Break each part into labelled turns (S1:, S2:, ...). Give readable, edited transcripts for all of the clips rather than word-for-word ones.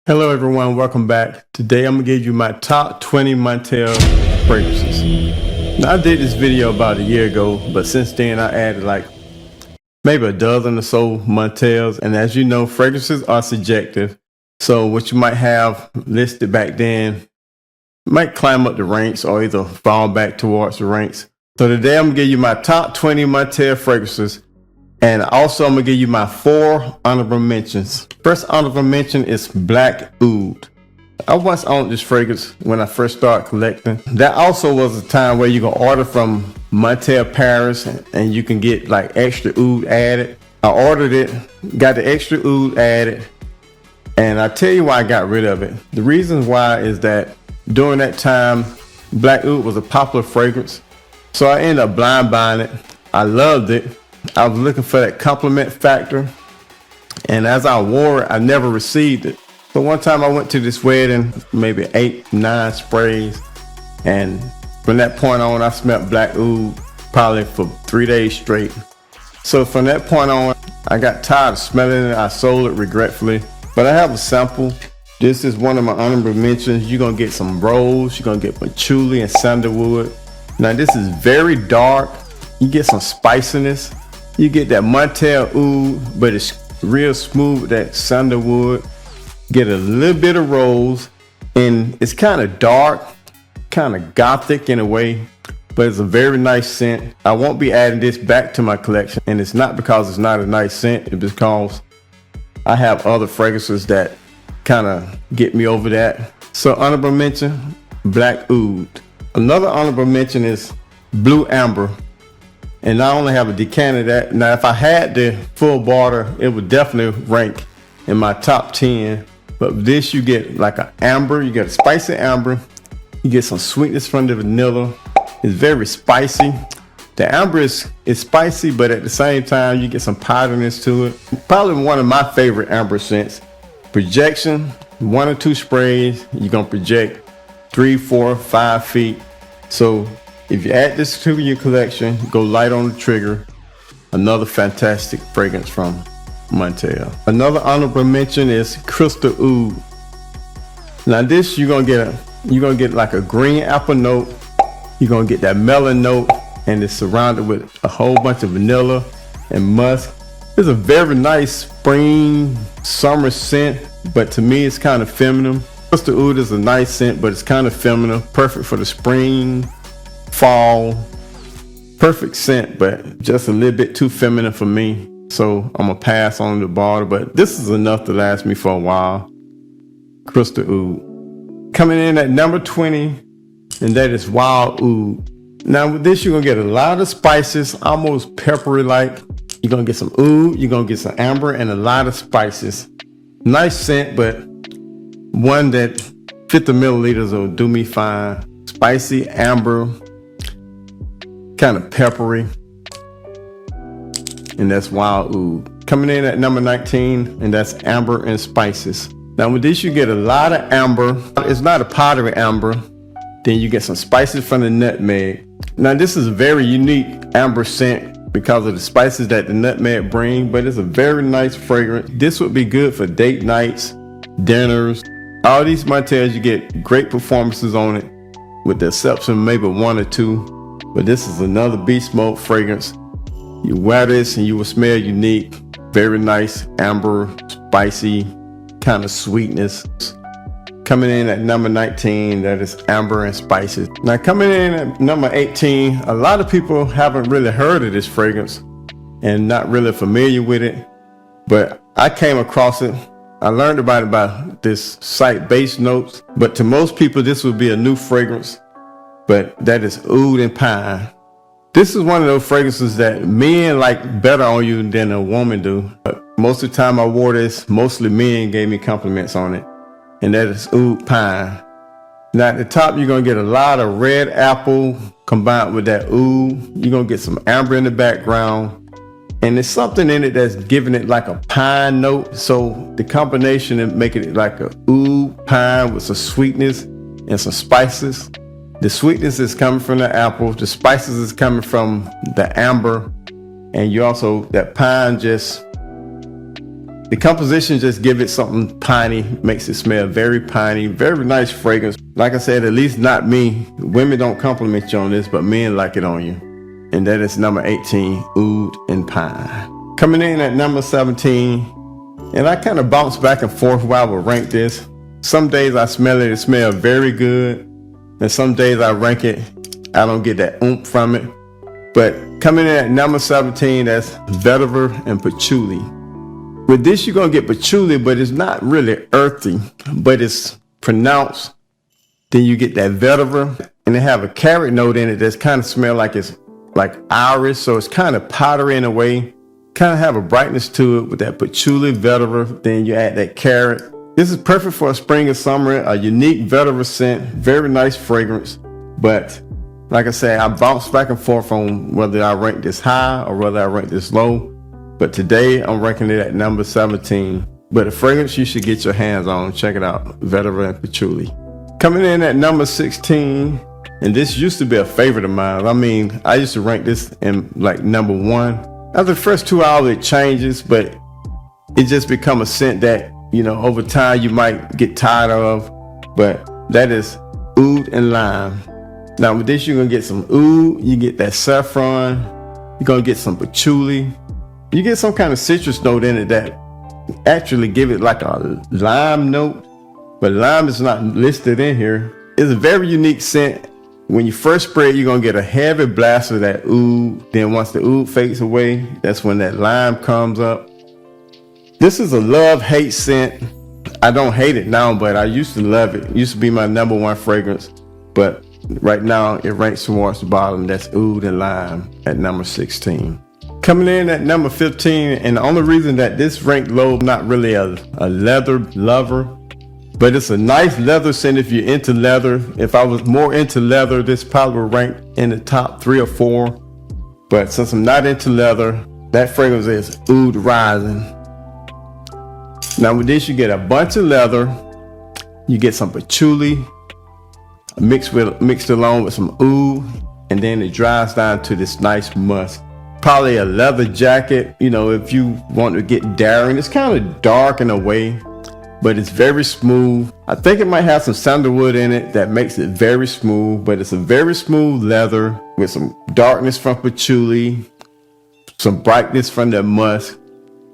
S1: Hello everyone, welcome back. Today I'm gonna give you my top 20 Montale fragrances. Now I did this video about a year ago, but since then I added like maybe a dozen or so Montales, and as you know, fragrances are subjective. So what you might have listed back then might climb up the ranks or either fall back towards the ranks. So today I'm gonna give you my top 20 Montale fragrances. And also, I'm going to give you my 4 honorable mentions. First honorable mention is Black Oud. I once owned this fragrance when I first started collecting. That also was a time where you can order from Montale Paris and you can get like extra oud added. I ordered it, got the extra oud added, and I tell you why I got rid of it. The reason why is that during that time, Black Oud was a popular fragrance. So I ended up blind buying it. I loved it. I was looking for that compliment factor, and as I wore it, I never received it. So one time I went to this wedding, maybe 8, 9 sprays, and from that point on, I smelled Black Oud probably for 3 days straight. So from that point on, I got tired of smelling it. I sold it regretfully, but I have a sample. This is one of my honorable mentions. You're gonna get some rose, you're gonna get patchouli and sandalwood. Now this is very dark. You get some spiciness. You get that Montale oud, but it's real smooth with that sandalwood. Get a little bit of rose, and it's kind of dark, kind of gothic in a way, but it's a very nice scent. I won't be adding this back to my collection, and it's not because it's not a nice scent, it's because I have other fragrances that kind of get me over that. So honorable mention, Black Oud. Another honorable mention is Blue Amber. And I only have a decanter of that. Now, if I had the full bottle, it would definitely rank in my top 10. But this, you get like an amber, you get a spicy amber, you get some sweetness from the vanilla. It's very spicy. The amber is spicy, but at the same time, you get some powderiness to it. Probably one of my favorite amber scents. Projection, 1 or 2 sprays, you're gonna project 3, 4, 5 feet. So if you add this to your collection, go light on the trigger. Another fantastic fragrance from Montale. Another honorable mention is Crystal Oud. Now this you're gonna get like a green apple note. You're gonna get that melon note, and it's surrounded with a whole bunch of vanilla and musk. It's a very nice spring summer scent, but to me it's kind of feminine. Crystal Oud is a nice scent, but it's kind of feminine, perfect for the spring, fall, perfect scent, but just a little bit too feminine for me. So I'm gonna pass on the bottle, but this is enough to last me for a while. Crystal Oud. Coming in at number 20, and that is Wild Oud. Now with this, you're gonna get a lot of spices, almost peppery like. You're gonna get some oud, you're gonna get some amber, and a lot of spices. Nice scent, but one that 50 milliliters will do me fine. Spicy, amber, kind of peppery, and that's Wild Oud. Coming in at number 19, and that's Amber and Spices. Now with this, you get a lot of amber. It's not a powdery amber. Then you get some spices from the nutmeg. Now this is a very unique amber scent because of the spices that the nutmeg bring, but it's a very nice fragrance. This would be good for date nights, dinners. All these Montales, you get great performances on it, with the exception of maybe 1 or 2. But this is another beast mode fragrance. You wear this and you will smell unique. Very nice, amber, spicy, kind of sweetness. Coming in at number 19, that is Amber and Spices. Now coming in at number 18, a lot of people haven't really heard of this fragrance and not really familiar with it. But I came across it. I learned about it by this site, Base Notes. But to most people, this would be a new fragrance. But that is oud and pine. This is one of those fragrances that men like better on you than a woman do. But most of the time I wore this, mostly men gave me compliments on it. And that is oud pine. Now at the top, you're gonna get a lot of red apple combined with that oud. You're gonna get some amber in the background. And there's something in it that's giving it like a pine note. So the combination and making it like a oud pine with some sweetness and some spices. The sweetness is coming from the apple. The spices is coming from the amber. And you also, that pine just The composition just give it something piney, makes it smell very piney, very nice fragrance. Like I said, at least not me. Women don't compliment you on this, but men like it on you. And that is number 18, Oud and Pine. Coming in at number 17, and I kind of bounce back and forth while I would rank this. Some days I smell it smells very good. And some days I rank it, I don't get that oomph from it. But coming in at number 17, that's vetiver and patchouli. With this, you're going to get patchouli, but it's not really earthy, but it's pronounced. Then you get that vetiver, and they have a carrot note in it that's kind of smell like it's like iris, so it's kind of powdery in a way. Kind of have a brightness to it with that patchouli vetiver. Then you add that carrot. This is perfect for a spring or summer, a unique vetiver scent, very nice fragrance. But like I said, I bounce back and forth on whether I rank this high or whether I rank this low. But today I'm ranking it at number 17. But a fragrance you should get your hands on. Check it out, vetiver and patchouli. Coming in at number 16, and this used to be a favorite of mine. I mean, I used to rank this in like number 1. After the first 2 hours it changes, but it just become a scent that, you know, over time you might get tired of. But that is oud and lime. Now with this, you're gonna get some oud, you get that saffron, you're gonna get some patchouli. You get some kind of citrus note in it that actually give it like a lime note, but lime is not listed in here. It's a very unique scent. When you first spray it, you're gonna get a heavy blast of that oud. Then once the oud fades away, that's when that lime comes up. This is a love-hate scent. I don't hate it now, but I used to love it. It used to be my number 1 fragrance, but right now it ranks towards the bottom. That's oud and lime at number 16. Coming in at number 15, and the only reason that this ranked low, not really a leather lover, but it's a nice leather scent if you're into leather. If I was more into leather, this probably would rank in the top 3 or 4. But since I'm not into leather, that fragrance is Oud Rising. Now with this, you get a bunch of leather, you get some patchouli, mixed along with some oud, and then it dries down to this nice musk. Probably a leather jacket, you know, if you want to get daring. It's kind of dark in a way, but it's very smooth. I think it might have some sandalwood in it that makes it very smooth, but it's a very smooth leather with some darkness from patchouli, some brightness from that musk.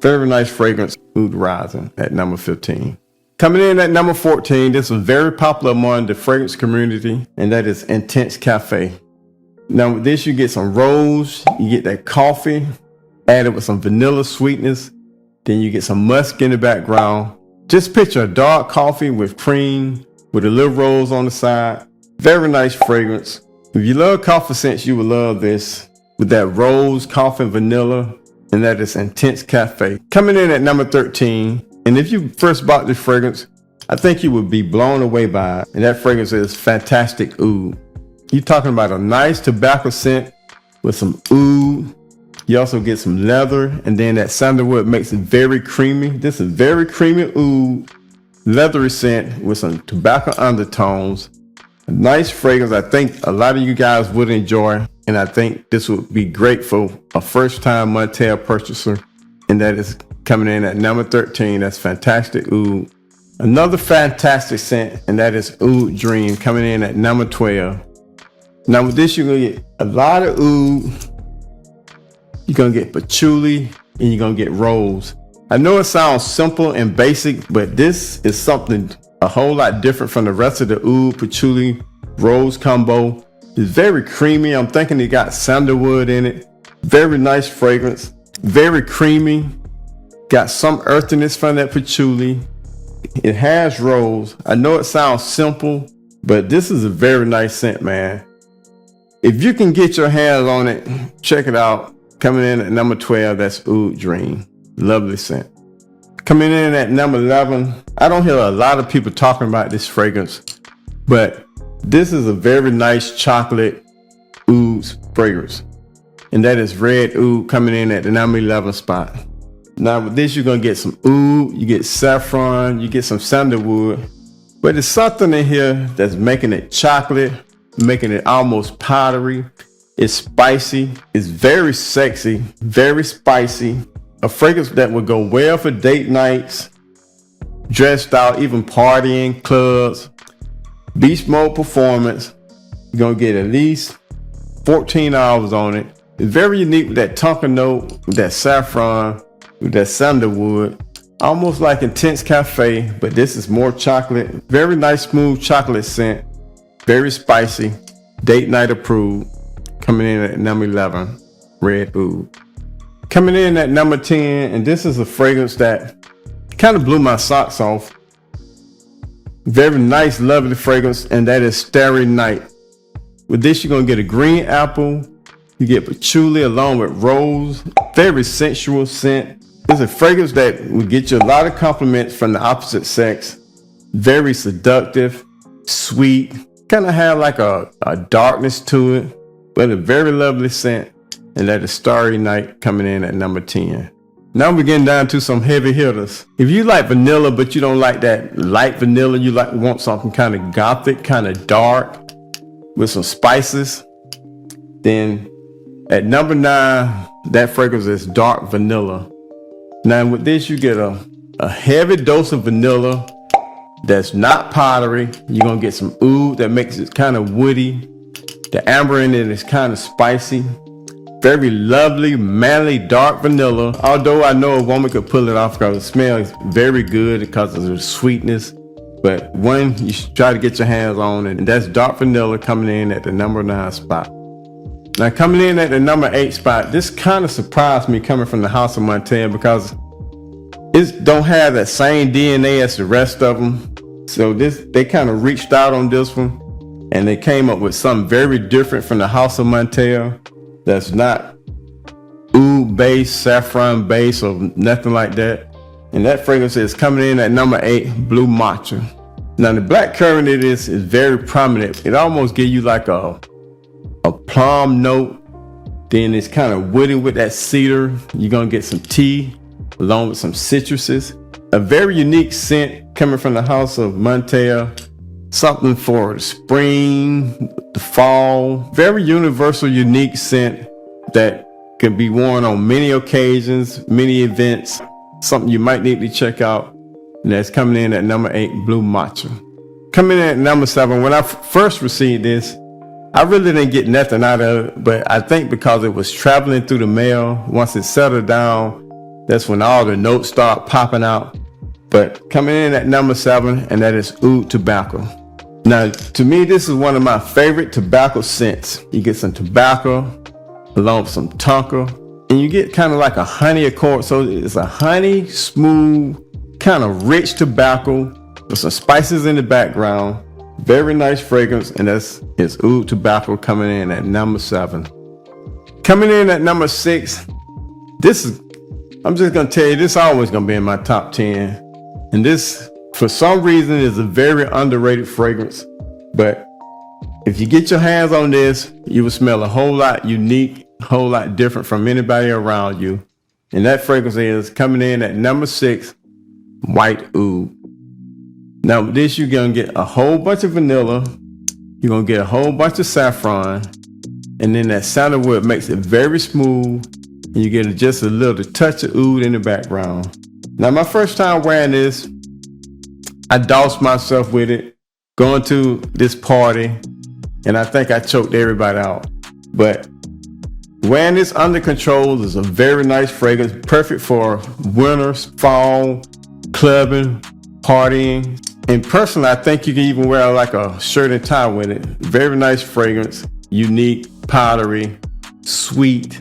S1: Very nice fragrance, Oud Rising at number 15. Coming in at number 14, this was very popular among the fragrance community, and that is Intense Cafe. Now with this, you get some rose, you get that coffee, added with some vanilla sweetness. Then you get some musk in the background. Just picture a dark coffee with cream, with a little rose on the side. Very nice fragrance. If you love coffee scents, you will love this with that rose, coffee, and vanilla. And that is Intense Cafe. Coming in at number 13. And if you first bought this fragrance, I think you would be blown away by it. And that fragrance is Fantastic Oud. You're talking about a nice tobacco scent with some oud. You also get some leather, and then that sandalwood makes it very creamy. This is very creamy oud, leathery scent with some tobacco undertones. A nice fragrance I think a lot of you guys would enjoy, and I think this would be great for a first-time Montale purchaser. And that is coming in at number 13. That's Fantastic Oud. Another fantastic scent, and that is Oud Dream, coming in at number 12. Now with this, you're gonna get a lot of oud, you're gonna get patchouli, and you're gonna get rose. I know it sounds simple and basic, but this is something a whole lot different from the rest of the oud, patchouli, rose combo. It's very creamy. I'm thinking it got sandalwood in it. Very nice fragrance, very creamy. Got some earthiness from that patchouli. It has rose. I know it sounds simple, but this is a very nice scent, man. If you can get your hands on it, check it out. Coming in at number 12, that's Oud Dream. Lovely scent. Coming in at number 11, I don't hear a lot of people talking about this fragrance, but this is a very nice chocolate oud fragrance. And that is Red Oud, coming in at the number 11 spot. Now with this, you're gonna get some oud, you get saffron, you get some sandalwood, but there's something in here that's making it chocolate, making it almost powdery. It's spicy. It's very sexy, very spicy, a fragrance that would go well for date nights, dressed out, even partying, clubs, beast mode performance. You're gonna get at least 14 hours on it. It's very unique with that tonka note, with that saffron, with that sandalwood. Almost like Intense Cafe, but this is more chocolate. Very nice, smooth chocolate scent. Very spicy. Date night approved. Coming in at number 11, Red Oud. Coming in at number 10, and this is a fragrance that kind of blew my socks off. Very nice, lovely fragrance, and that is Starry Night. With this, you're gonna get a green apple. You get patchouli along with rose. Very sensual scent. It's a fragrance that will get you a lot of compliments from the opposite sex. Very seductive, sweet, kind of have like a darkness to it, but a very lovely scent. And that is Starry Night coming in at number 10. Now we're getting down to some heavy hitters. If you like vanilla, but you don't like that light vanilla, you want something kind of gothic, kind of dark with some spices, then at number 9, that fragrance is dark vanilla. Now with this, you get a heavy dose of vanilla that's not powdery. You're gonna get some oud that makes it kind of woody. The amber in it is kind of spicy. Very lovely, manly, dark vanilla. Although I know a woman could pull it off because it smells very good because of the sweetness. But one you should try to get your hands on, and that's dark vanilla coming in at the number 9 spot. Now coming in at the number 8 spot, this kind of surprised me coming from the House of Montale because it don't have that same DNA as the rest of them. So they kind of reached out on this one, and they came up with something very different from the House of Montale. That's not oud based, saffron based, or nothing like that. And that fragrance is coming in at number 8, Blue Matcha. Now the black currant it is very prominent. It almost gives you like a plum note. Then it's kind of woody with that cedar. You're gonna get some tea along with some citruses. A very unique scent coming from the House of Montale. Something for the spring, the fall. Very universal, unique scent that can be worn on many occasions, many events. Something you might need to check out. And that's coming in at number 8, Blue Matcha. Coming in at number 7, when I first received this, I really didn't get nothing out of it, but I think because it was traveling through the mail, once it settled down, that's when all the notes start popping out. But coming in at number 7, and that is Oud Tobacco. Now, to me, this is one of my favorite tobacco scents. You get some tobacco along with some tonka, and you get kind of like a honey accord. So it's a honey, smooth, kind of rich tobacco with some spices in the background. Very nice fragrance, and that's Oud Tobacco coming in at number 7. Coming in at number 6, I'm just gonna tell you, this is always gonna be in my top 10. And this, for some reason, is a very underrated fragrance. But if you get your hands on this, you will smell a whole lot unique, a whole lot different from anybody around you. And that fragrance is coming in at number 6, White Oud. Now with this, you're gonna get a whole bunch of vanilla. You're gonna get a whole bunch of saffron. And then that sandalwood makes it very smooth. And you get just a little touch of oud in the background. Now my first time wearing this, I doused myself with it, going to this party, and I think I choked everybody out. But wearing this under control is a very nice fragrance, perfect for winter, fall, clubbing, partying. And personally, I think you can even wear like a shirt and tie with it. Very nice fragrance, unique, powdery, sweet,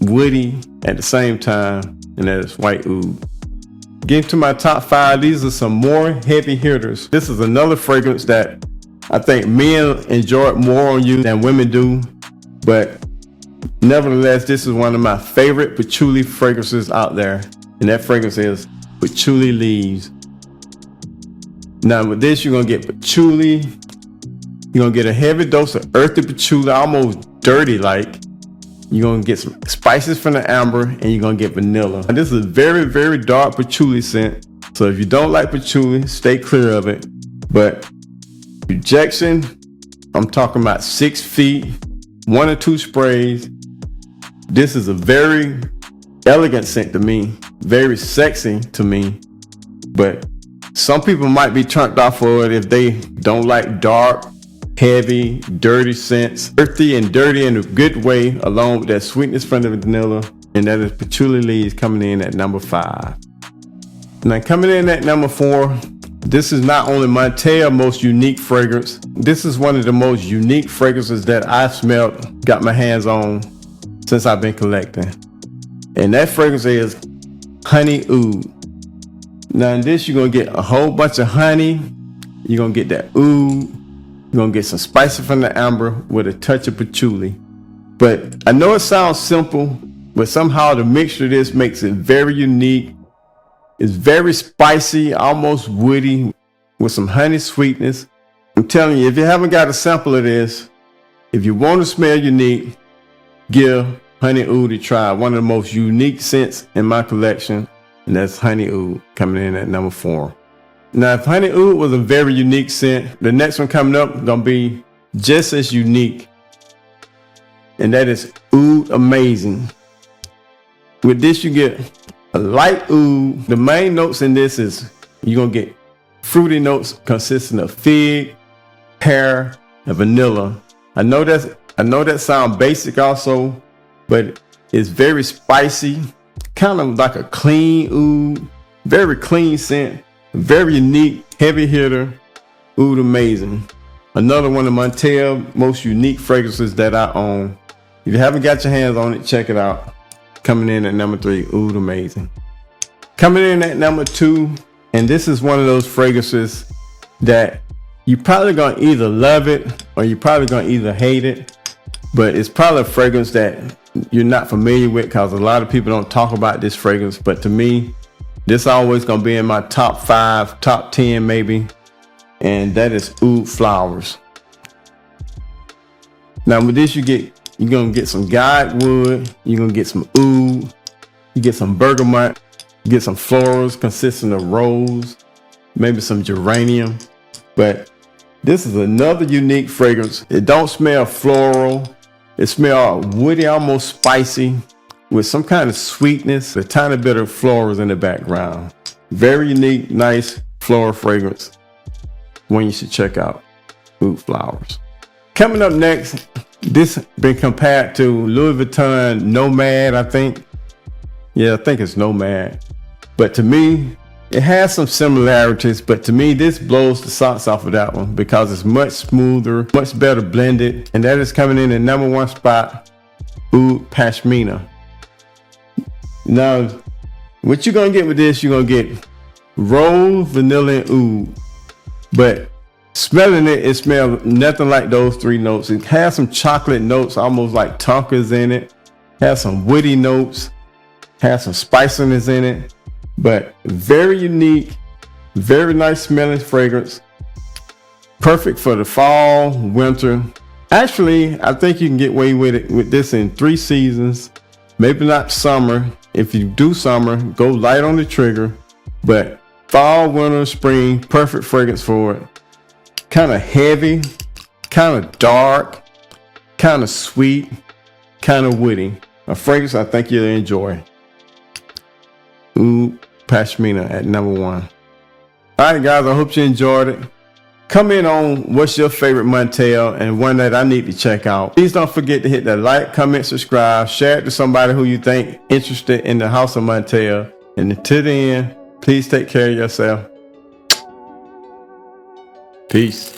S1: woody at the same time, and that is White Oud. Getting to my top 5, these are some more heavy hitters. This is another fragrance that I think men enjoy it more on you than women do, but nevertheless, this is one of my favorite patchouli fragrances out there, and that fragrance is Patchouli Leaves. Now with this, you're gonna get patchouli. You're gonna get a heavy dose of earthy patchouli, almost dirty like. You're gonna get some spices from the amber, and you're gonna get vanilla. And this is a very, very dark patchouli scent. So if you don't like patchouli, stay clear of it. But rejection, I'm talking about 6 feet, 1 or 2 sprays. This is a very elegant scent to me, very sexy to me. But some people might be turned off for it if they don't like dark, heavy, dirty scents. Earthy and dirty in a good way, along with that sweetness from the vanilla. And that is patchouli leaves coming in at number 5. Now coming in at number 4, this is not only Montale most unique fragrance, this is one of the most unique fragrances that I've smelled, got my hands on since I've been collecting. And that fragrance is Honey Oud. Now in this, you're gonna get a whole bunch of honey, you're gonna get that oud, you're gonna get some spicy from the amber with a touch of patchouli. But I know it sounds simple, but somehow the mixture of this makes it very unique. It's very spicy, almost woody, with some honey sweetness. I'm telling you, if you haven't got a sample of this, if you want to smell unique, give Honey Oud a try. One of the most unique scents in my collection, and that's Honey Oud coming in at number 4. Now, if Honey Oud was a very unique scent, the next one coming up is gonna be just as unique, and that is Oud Amazing. With this, you get a light oud. The main notes in this is you're gonna get fruity notes consisting of fig, pear, and vanilla. I know that sounds basic also, but it's very spicy, kind of like a clean oud, very clean scent, very unique, heavy hitter, Oud Amazing. Another one of Montale most unique fragrances that I own. If you haven't got your hands on it, check it out. Coming in at number 3, Oud Amazing. Coming in at number 2, and this is one of those fragrances that you're probably gonna either love it or you're probably gonna either hate it, but it's probably a fragrance that you're not familiar with because a lot of people don't talk about this fragrance. But to me, this always gonna be in my top 5, top 10 maybe, and that is Oud Flowers. Now with this, you're gonna get some guidewood, you're gonna get some oud, you get some bergamot, you get some florals consisting of rose, maybe some geranium. But this is another unique fragrance. It don't smell floral, it smells woody, almost spicy, with some kind of sweetness, a tiny bit of florals in the background. Very unique, nice floral fragrance, one you should check out, Oud Flowers. Coming up next, this been compared to Louis Vuitton Nomad, I think. Yeah, I think it's Nomad. But to me, it has some similarities, but to me, this blows the socks off of that one because it's much smoother, much better blended. And that is coming in at number 1 spot, Oud Pashmina. Now, what you're gonna get with this, you're gonna get rose, vanilla, and oud. But smelling it, it smells nothing like those 3 notes. It has some chocolate notes, almost like Tonkas in it. Has some woody notes, has some spiciness in it, but very unique, very nice smelling fragrance. Perfect for the fall, winter. Actually, I think you can get away with it with this in 3 seasons, maybe not summer. If you do summer, go light on the trigger, but fall, winter, spring, perfect fragrance for it. Kind of heavy, kind of dark, kind of sweet, kind of woody. A fragrance I think you'll enjoy. Oud Pashmina at number 1. All right, guys, I hope you enjoyed it. Comment on what's your favorite Montale and one that I need to check out. Please don't forget to hit that like, comment, subscribe, share it to somebody who you think interested in the house of Montale. And until then, please take care of yourself. Peace.